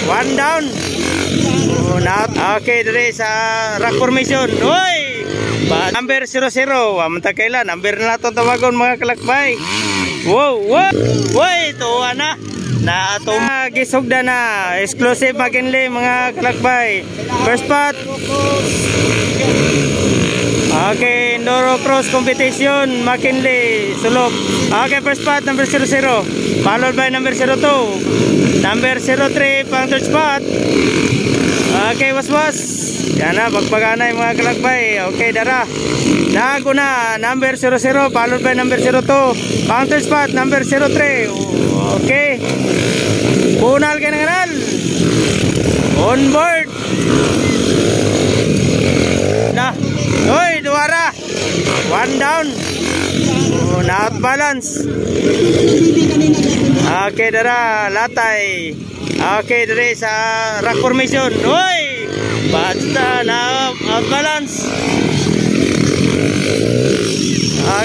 One down. Oh, not. Okay, dire sa rock formation. Hoy! Number 00. Amanta kaila. Number na nato tawagon mga kalakbay. Wow, wow. Hoy, tuwa na. Na ato gisugda na. Exclusive McKinley mga kalakbay. First spot. Okay, Enduro Cross Competition McKinley Sulok. Okay, first spot number 00. Followed by number 02. Number 03 pang third spot. Okay, was. Yan na, bagbaganay mga kalakbay. Okay, dara. Nago na, number 00, followed by number 02. Counter spot, number 03. Okay. Punal ka ng kanal. On board. Na. Hoy, duwara. One down. Oh, not balance. Okay, dara. Latay. Okay, dara sa rock formation. Hoy. Basta na out balance.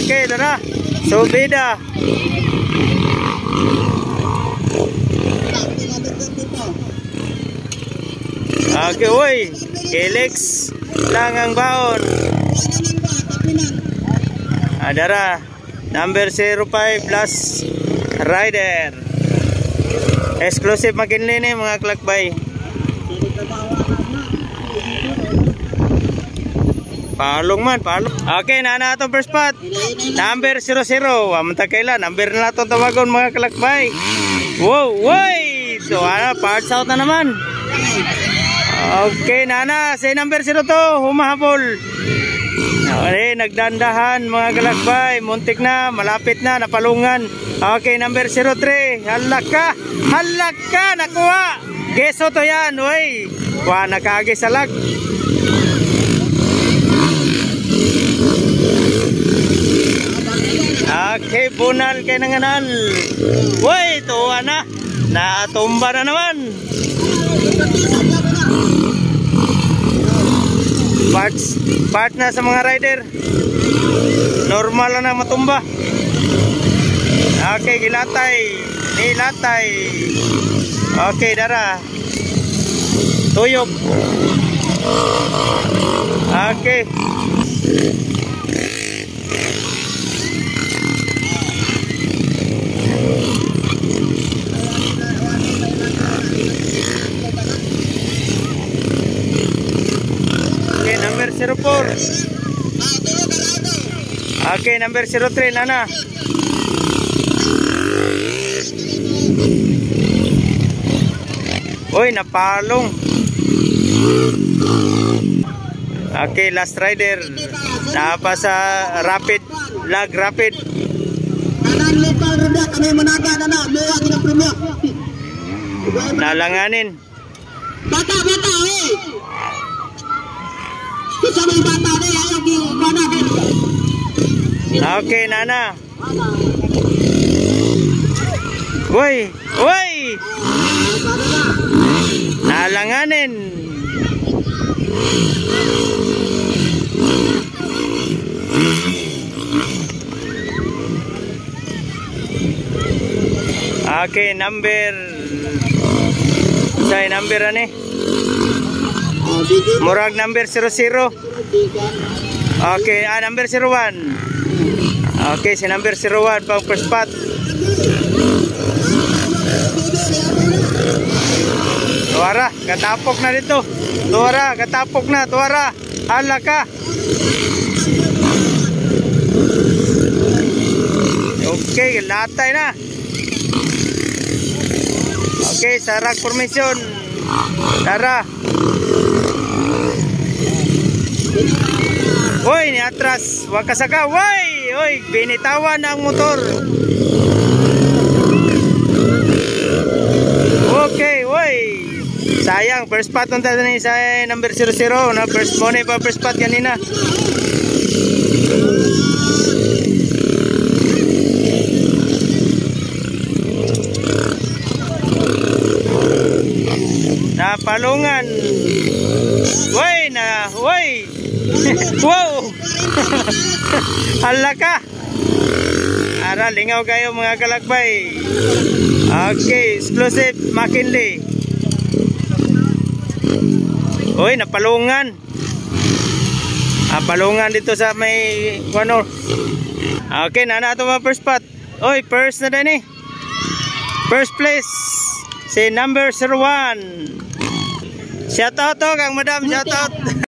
Okay, dara. Subida. Okay, oy. Helix lang ang baon. Dara. Number 05 plus rider. Exclusive McKinley ni mga kalakbay. Palong man, palong. Okay, na itong first spot. Number 00. Amanta kaila. Number na itong tawagon mga kalakbay. Wow, woy. So, parts out na naman. Okay, nana. Say number 02. Humahabol. Okay, nagdandahan mga kalakbay. Muntik na, malapit na, napalungan. Okay, number 03. Halaka. Halaka, nakuha. Geso to yan, woy. Wah, nakagisalag. Okay, bunal kay nanganal. Woy, tuwa na. Natumba na naman. Part na sa mga rider. Normal na matumba. Okay, gilatay. Nilatay. Okay, dara. Tuyok. Okay. Number 04. Okay, number 03 nana. Uy, napalong. Okay, last rider. Napa sa rapid, lag rapid. Nalanganin. Bata, eh. Okay, nana. Woy, woy. Nalanganin. Okay, number. Say number ani. Murag number 00. Okay, number 01. Okay, si number 01 pang first spot. Tuwara, katapok na dito. Tuwara, katapok na. Tuwara, hala ka. Okay, latay na. Okay, sa rock formation. Tara. Hoy, ni atras. Huwag kasaka. Hoy, hoy, binitawan ang motor. Okay, hoy. Sayang, first spot nung tayo ni sa number 00. No? First money pa first spot kanina. Napalungan. Woy na, woy. Wow. Hala ka. Ara, lingaw kayo mga kalakbay. Okay, exclusive McKinley. Uy, napalungan. Palungan dito sa may ano. Okay, nana ito mga first spot. Uy, first na din eh. First place si number 01. Shout out to kang madam, shout out.